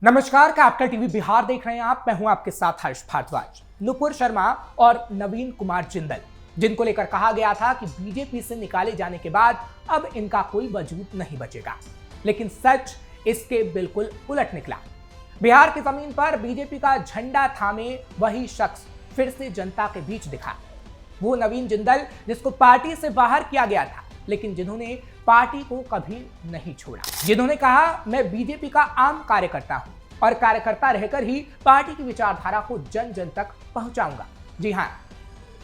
नमस्कार, capital TV Bihar देख रहे हैं आप। मैं हूं आपके साथ हर्ष भारद्वाज। नुपुर शर्मा और नवीन कुमार जिंदल, जिनको लेकर कहा गया था कि बीजेपी से निकाले जाने के बाद अब इनका कोई वजूद नहीं बचेगा, लेकिन सच इसके बिल्कुल उलट निकला। बिहार की जमीन पर बीजेपी का झंडा थामे वही शख्स फिर से जनता के बीच दिखा। वो नवीन जिंदल, जिसको पार्टी से बाहर किया गया था, लेकिन जिन्होंने पार्टी को कभी नहीं छोड़ा, जिन्होंने कहा मैं बीजेपी का आम कार्यकर्ता हूं और कार्यकर्ता रहकर ही पार्टी की विचारधारा को जन जन तक पहुंचाऊंगा। जी हां,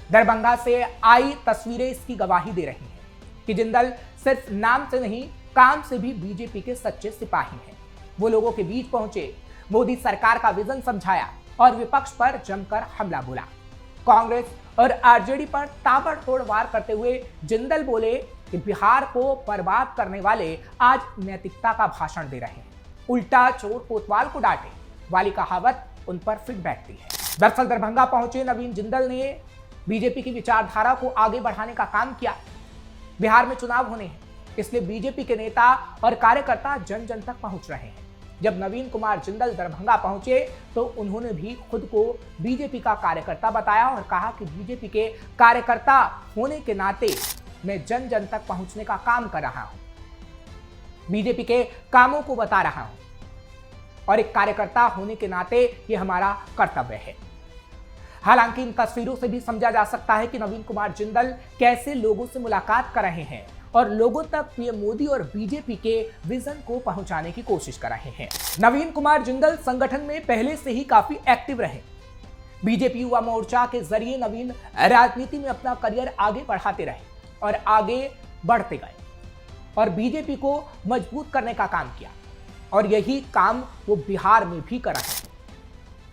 दरभंगा से आई तस्वीरें इसकी गवाही दे रही हैं कि जिंदल सिर्फ नाम से नहीं, काम से भी बीजेपी के सच्चे सिपाही हैं। वो लोगों के बीच पहुंचे, मोदी सरकार का विजन समझाया और विपक्ष पर जमकर हमला बोला। कांग्रेस और आरजेडी पर ताबड़तोड़ वार करते हुए जिंदल बोले कि बिहार को बर्बाद करने वाले आज नैतिकता का भाषण दे रहे हैं, उल्टा चोर कोतवाल को डांटे वाली कहावत उन पर फिट बैठती है। दरअसल दरभंगा पहुंचे नवीन जिंदल ने बीजेपी की विचारधारा को आगे बढ़ाने का काम किया। बिहार में चुनाव होने हैं, इसलिए बीजेपी के नेता और कार्यकर्ता जन जन तक पहुंच रहे हैं। जब नवीन कुमार जिंदल दरभंगा पहुंचे तो उन्होंने भी खुद को बीजेपी का कार्यकर्ता बताया और कहा कि बीजेपी के कार्यकर्ता होने के नाते मैं जन जन तक पहुंचने का काम कर रहा हूं, बीजेपी के कामों को बता रहा हूं और एक कार्यकर्ता होने के नाते यह हमारा कर्तव्य है। हालांकि इन तस्वीरों से भी समझा जा सकता है कि नवीन कुमार जिंदल कैसे लोगों से मुलाकात कर रहे हैं और लोगों तक पीएम मोदी और बीजेपी के विजन को पहुंचाने की कोशिश कर रहे हैं। नवीन कुमार जिंदल संगठन में पहले से ही काफी एक्टिव रहे। बीजेपी युवा मोर्चा के जरिए नवीन राजनीति में अपना करियर आगे बढ़ाते रहे और आगे बढ़ते गए और बीजेपी को मजबूत करने का काम किया और यही काम वो बिहार में भी कर रहे हैं।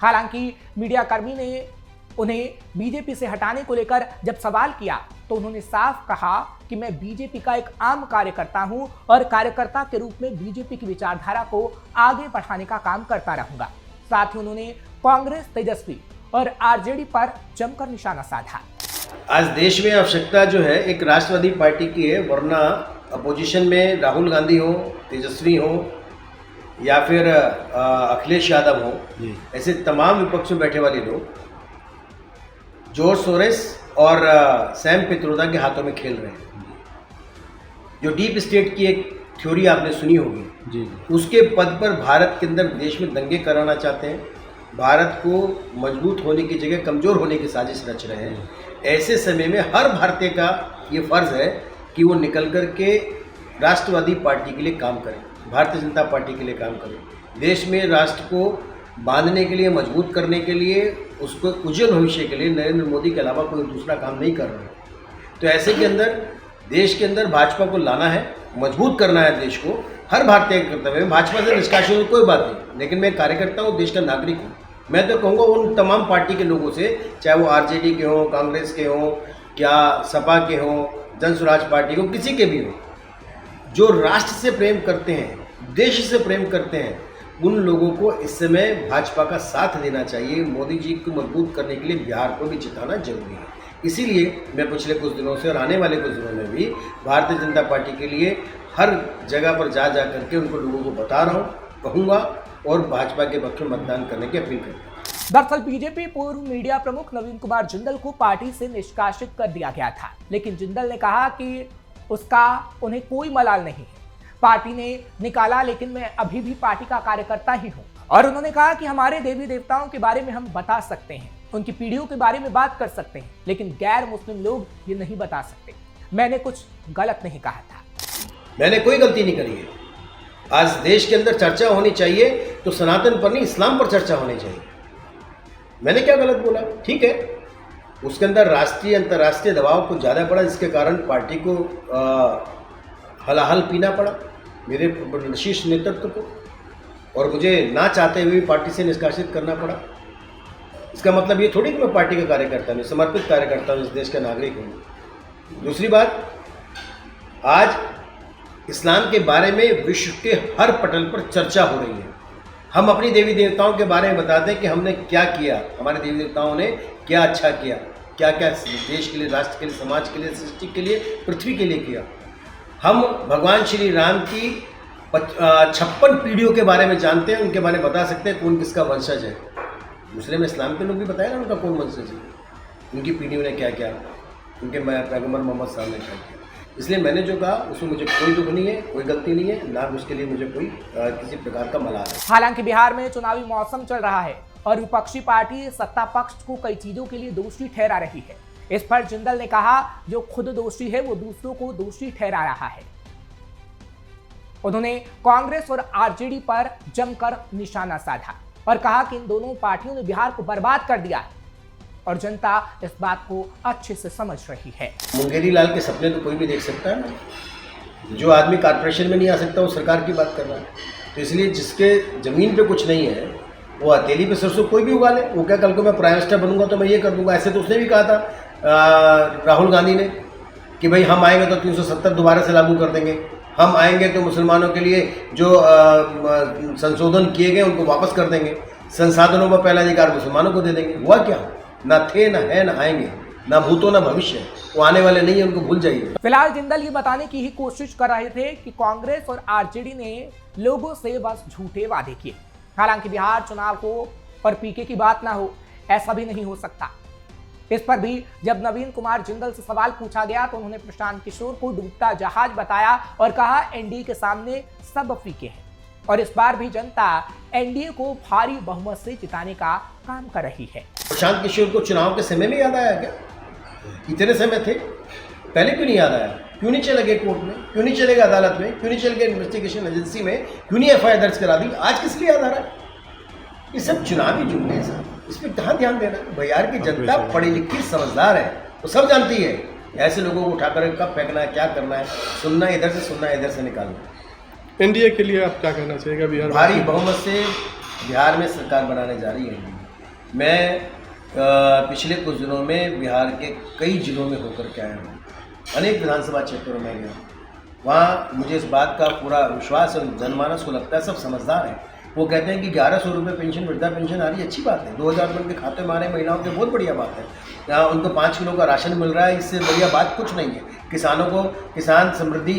हालांकि मीडिया कर्मी ने उन्हें बीजेपी से हटाने को लेकर जब सवाल किया तो उन्होंने साफ कहा कि मैं बीजेपी का एक आम कार्यकर्ता हूं और कार्यकर्ता के रूप में बीजेपी की विचारधारा को आगे बढ़ाने का काम करता रहूंगा। साथ ही उन्होंने कांग्रेस, तेजस्वी और आरजेडी पर जमकर निशाना साधा। आज देश में आवश्यकता जो है एक राष्ट्रवादी पार्टी की है, वरना अपोजिशन में राहुल गांधी हो, तेजस्वी हो या फिर अखिलेश यादव हो, ऐसे तमाम विपक्ष में बैठे वाले लोग जॉर्ज सोरेस और सैम पित्रोदा के हाथों में खेल रहे हैं। जो डीप स्टेट की एक थ्योरी आपने सुनी होगी जी, उसके पद पर भारत के अंदर देश में दंगे कराना चाहते हैं, भारत को मजबूत होने की जगह कमज़ोर होने की साजिश रच रहे हैं। ऐसे समय में हर भारतीय का ये फर्ज है कि वो निकल कर के राष्ट्रवादी पार्टी के लिए काम करें, भारतीय जनता पार्टी के लिए काम करें, देश में राष्ट्र को बांधने के लिए, मजबूत करने के लिए, उसको उज्जवल भविष्य के लिए नरेंद्र मोदी के अलावा कोई दूसरा काम नहीं कर रहा है। तो ऐसे के अंदर देश के अंदर भाजपा को लाना है, मजबूत करना है देश को, हर भारतीय का कर्तव्य है। भाजपा से निष्कासित हो कोई बात नहीं, लेकिन मैं कार्यकर्ता हूँ, देश का नागरिक हूँ। मैं तो कहूँगा उन तमाम पार्टी के लोगों से, चाहे वो आरजेडी के हों, कांग्रेस के हों, क्या सपा के हों, जन स्वराज पार्टी को, किसी के भी हों, जो राष्ट्र से प्रेम करते हैं, देश से प्रेम करते हैं, उन लोगों को इस समय भाजपा का साथ देना चाहिए। मोदी जी को मजबूत करने के लिए बिहार को भी जिताना जरूरी है। इसीलिए मैं पिछले कुछ दिनों से और आने वाले कुछ दिनों में भी भारतीय जनता पार्टी के लिए हर जगह पर जा करके उनको लोगों को बता रहा हूँ, कहूँगा और भाजपा के पक्ष में मतदान करने की अपील करूँगा। दरअसल बीजेपी पूर्व मीडिया प्रमुख नवीन कुमार जिंदल को पार्टी से निष्कासित कर दिया गया था, लेकिन जिंदल ने कहा कि उसका उन्हें कोई मलाल नहीं है। पार्टी ने निकाला, लेकिन मैं अभी भी पार्टी का कार्यकर्ता ही हूं। और उन्होंने कहा कि हमारे देवी देवताओं के बारे में हम बता सकते हैं, उनकी पीढ़ियों के बारे में बात कर सकते हैं, लेकिन गैर मुस्लिम लोग ये नहीं बता सकते। मैंने कुछ गलत नहीं कहा था। मैंने कोई गलती नहीं करी है। आज देश के अंदर चर्चा होनी चाहिए तो सनातन पर नहीं, इस्लाम पर चर्चा होनी चाहिए। मैंने क्या गलत बोला? ठीक है, उसके अंदर राष्ट्रीय अंतर्राष्ट्रीय दबाव कुछ ज़्यादा पड़ा, जिसके कारण पार्टी को हलाहल पीना पड़ा, मेरे शीर्ष नेतृत्व को, और मुझे ना चाहते हुए पार्टी से निष्कासित करना पड़ा। इसका मतलब ये थोड़ी कि मैं पार्टी का कार्यकर्ता हूँ, समर्पित कार्यकर्ता हूँ, इस देश का नागरिक हूँ। दूसरी बात, आज इस्लाम के बारे में विश्व के हर पटल पर चर्चा हो रही है। हम अपनी देवी देवताओं के बारे में बताते हैं कि हमने क्या किया, हमारे देवी देवताओं ने क्या अच्छा किया, क्या क्या देश के लिए, राष्ट्र के लिए, समाज के लिए, सृष्टि के लिए, पृथ्वी के लिए किया। हम भगवान श्री राम की 56 पीढ़ियों के बारे में जानते हैं, उनके बारे में बता सकते हैं कौन किसका वंशज है। मुस्लिम इस्लाम के लोग भी बताए ना उनका कौन वंशज है, उनकी पीढ़ियों ने क्या क्या, उनके पैगम्बर मोहम्मद साहब ने क्या किया। इसलिए मैंने जो कहा उसमें मुझे कोई दुख नहीं है, कोई गलती नहीं है, ना उसके लिए मुझे कोई किसी प्रकार का मलाल है। हालांकि बिहार में चुनावी मौसम चल रहा है और विपक्षी पार्टी सत्ता पक्ष को कई चीजों के लिए दोषी ठहरा रही है। इस पर जिंदल ने कहा, जो खुद दोषी है वो दूसरों को दोषी ठहरा रहा है। उन्होंने कांग्रेस और आरजेडी पर जमकर निशाना साधा और कहा कि इन दोनों पार्टियों ने बिहार को बर्बाद कर दिया है और जनता इस बात को अच्छे से समझ रही है। मुंगेरी लाल के सपने तो कोई भी देख सकता है ना। जो आदमी कॉर्पोरेशन में नहीं आ सकता वो सरकार की बात कर रहा है। तो इसलिए जिसके जमीन पे कुछ नहीं है वो हथेली पे सरसों कोई भी उगा ले। वो क्या कल को मैं प्राइम मिनिस्टर बनूंगा तो मैं ये कर दूंगा। ऐसे तो उसने भी कहा था राहुल गांधी ने कि भाई हम आएंगे तो 370 दोबारा से लागू कर देंगे, हम आएंगे तो मुसलमानों के लिए जो संशोधन किए गए उनको वापस कर देंगे, संसाधनों में पहला अधिकार मुसलमानों को दे देंगे। हुआ क्या? ना थे, ना है, ना आएंगे, ना भूतो ना भविष्य। वो आने वाले नहीं है, उनको भूल जाइए। फिलहाल जिंदल ये बताने की ही कोशिश कर रहे थे कि कांग्रेस और आरजेडी ने लोगों से बस झूठे वादे किए। हालांकि बिहार चुनाव हो और पीके की बात ना हो, ऐसा भी नहीं हो सकता। इस पर भी जब नवीन कुमार जिंदल से सवाल पूछा गया तो उन्होंने प्रशांत किशोर को डूबता जहाज बताया और कहा एनडीए के सामने सब फीके हैं और इस बार भी जनता एनडीए को भारी बहुमत से जिताने का काम कर रही है। प्रशांत किशोर को चुनाव के समय में याद आया क्या? इतने समय थे, पहले क्यों नहीं याद आया? क्यों नहीं चले गए कोर्ट में? क्यों नहीं चले गए अदालत में? क्यों नहीं चले गए इन्वेस्टिगेशन एजेंसी में? क्यों नहीं एफआईआर दर्ज करा दी? आज किस लिए याद आ रहा है? ये सब चुनावी जुमले हैं सर, इस पर कहाँ ध्यान देना? बिहार की जनता पढ़ी लिखी समझदार है, वो सब जानती है ऐसे लोगों को उठाकर कब फेंकना है, क्या करना है, सुनना इधर से, सुनना इधर से निकालना। एनडीए के लिए आप क्या कहना चाहिएगा? बिहार भारी बहुमत से बिहार में सरकार बनाने जा रही है। मैं पिछले कुछ दिनों में बिहार के कई जिलों में होकर के आया हूँ, अनेक विधानसभा क्षेत्रों में गया। वहाँ मुझे इस बात का पूरा विश्वास है, जनमानस को लगता है सब समझदार है। वो कहते हैं कि 1100 रुपये पेंशन, वृद्धा पेंशन आ रही है, अच्छी बात है। 2000 रुपये उनके खाते में आ रहे महिलाओं के, बहुत बढ़िया बात है। यहाँ उनको 5 किलो का राशन मिल रहा है, इससे बढ़िया बात कुछ नहीं है। किसानों को किसान समृद्धि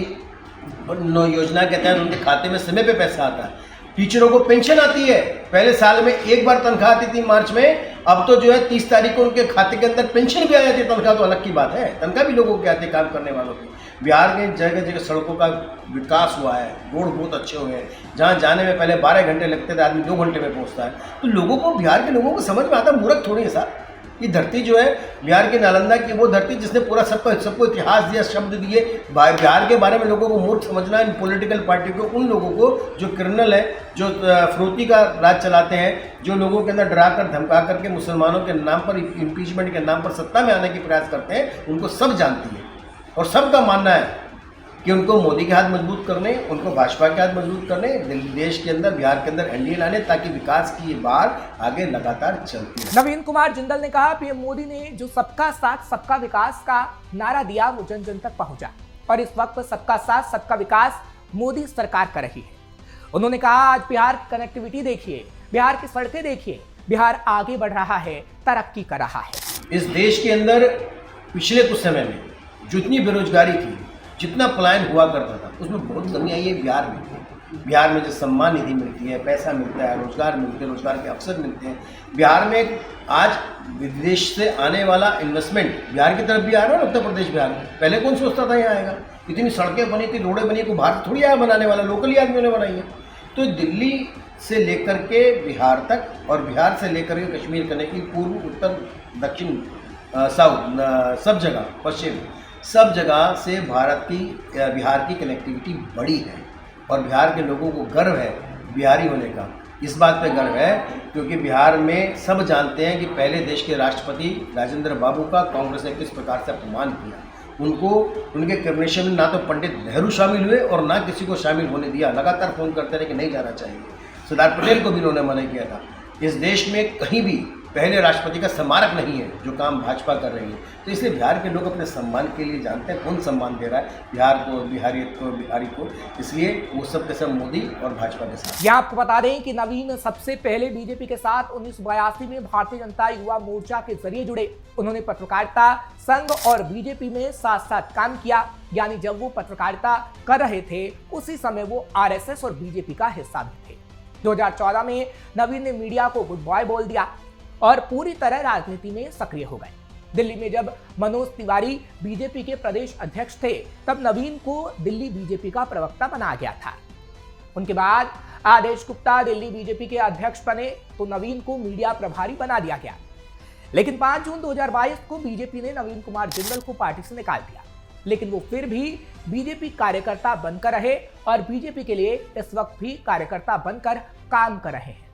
योजना के तहत उनके खाते में समय पे पैसा आता है। टीचरों को पेंशन आती है, पहले साल में एक बार तनख्वाह आती थी मार्च में, अब तो जो है 30 तारीख को उनके खाते के अंदर पेंशन भी आ जाती है। तनख्वाह तो अलग की बात है, तनख्वाह भी लोगों के आते काम करने वालों की। बिहार के जगह जगह सड़कों का विकास हुआ है, रोड बहुत अच्छे हुए हैं। जहाँ जाने में पहले 12 घंटे लगते थे, आदमी 2 घंटे में पहुँचता है। तो लोगों को, बिहार के लोगों को समझ में आता, मूर्ख थोड़ी है साहब। ये धरती जो है बिहार की नालंदा की, वो धरती जिसने पूरा सबको इतिहास दिया, शब्द दिए। बिहार के बारे में लोगों को मूर्ख समझना है, इन पॉलिटिकल पार्टी को, उन लोगों को जो क्रिमिनल है, जो फरोती का राज चलाते हैं, जो लोगों के अंदर डरा कर धमका करके मुसलमानों के नाम पर, इम्पीचमेंट के नाम पर सत्ता में आने की प्रयास करते हैं, उनको सब जानती है। और सबका मानना है कि उनको मोदी के हाथ मजबूत करने, उनको भाजपा के हाथ मजबूत करने, देश के अंदर, बिहार के अंदर एनडीए लाने, ताकि विकास की ये बात आगे लगातार चलती है। नवीन कुमार जिंदल ने कहा, पीएम मोदी ने जो सबका साथ सबका विकास का नारा दिया वो जन जन तक पहुंचा और इस वक्त सबका साथ सबका विकास मोदी सरकार कर रही है। उन्होंने कहा, आज बिहार की कनेक्टिविटी देखिए, बिहार की सड़कें देखिए, बिहार आगे बढ़ रहा है, तरक्की कर रहा है। इस देश के अंदर पिछले कुछ समय में जितनी बेरोजगारी थी, जितना पलायन हुआ करता था, उसमें बहुत कमी आई है बिहार में। बिहार में जो सम्मान निधि मिलती है, पैसा मिलता है, रोजगार मिलते हैं, रोजगार के अवसर मिलते हैं। बिहार में आज विदेश से आने वाला इन्वेस्टमेंट बिहार की तरफ भी आ रहा है। उत्तर प्रदेश, बिहार में पहले कौन सोचता था यहाँ आएगा? इतनी सड़कें बनी थी, रोडें बनी, को बाहर थोड़ी आया बनाने वाला, लोकली आदमियों ने बनाई है। तो दिल्ली से लेकर के बिहार तक और बिहार से लेकर के कश्मीर करने की, पूर्व, उत्तर, दक्षिण, साउथ, सब जगह, पश्चिम, सब जगह से भारत की, बिहार की कनेक्टिविटी बड़ी है और बिहार के लोगों को गर्व है बिहारी होने का। इस बात पे गर्व है क्योंकि बिहार में सब जानते हैं कि पहले देश के राष्ट्रपति राजेंद्र बाबू का कांग्रेस ने किस प्रकार से अपमान किया। उनको, उनके कैबिनेट में ना तो पंडित नेहरू शामिल हुए और ना किसी को शामिल होने दिया। लगातार फोन करते रहे कि नहीं जाना चाहिए। सरदार पटेल को भी उन्होंने मना किया था। इस देश में कहीं भी पहले राष्ट्रपति का स्मारक नहीं है, जो काम भाजपा कर रही है। तो इसलिए बिहार के लोग अपने सम्मान के लिए जानते हैं कौन सम्मान दे रहा है बिहार को, बिहारियत को, बिहारी को। इसलिए वो सब के सब मोदी और भाजपा के साथ। यह आपको बता दें कि नवीन सबसे पहले बीजेपी के साथ 1982 में भारतीय जनता युवा मोर्चा के जरिए जुड़े। उन्होंने पत्रकारिता संघ और बीजेपी में साथ साथ काम किया, यानी जब वो पत्रकारिता कर रहे थे उसी समय वो आरएसएस और बीजेपी का हिस्सा भी थे। 2014 में नवीन ने मीडिया को गुड बॉय बोल दिया और पूरी तरह राजनीति में सक्रिय हो गए। दिल्ली में जब मनोज तिवारी बीजेपी के प्रदेश अध्यक्ष थे, तब नवीन को दिल्ली बीजेपी का प्रवक्ता बनाया गया था। उनके बाद आदेश गुप्ता दिल्ली बीजेपी के अध्यक्ष बने तो नवीन को मीडिया प्रभारी बना दिया गया। लेकिन 5 जून 2022 को बीजेपी ने नवीन कुमार जिंदल को पार्टी से निकाल दिया, लेकिन वो फिर भी बीजेपी कार्यकर्ता बनकर रहे और बीजेपी के लिए इस वक्त भी कार्यकर्ता बनकर काम कर रहे हैं,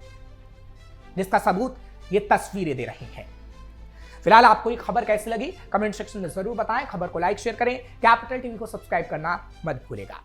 जिसका सबूत ये तस्वीरें दे रही हैं। फिलहाल आपको ये खबर कैसी लगी कमेंट सेक्शन में जरूर बताएं। खबर को लाइक शेयर करें, कैपिटल टीवी को सब्सक्राइब करना मत भूलिएगा।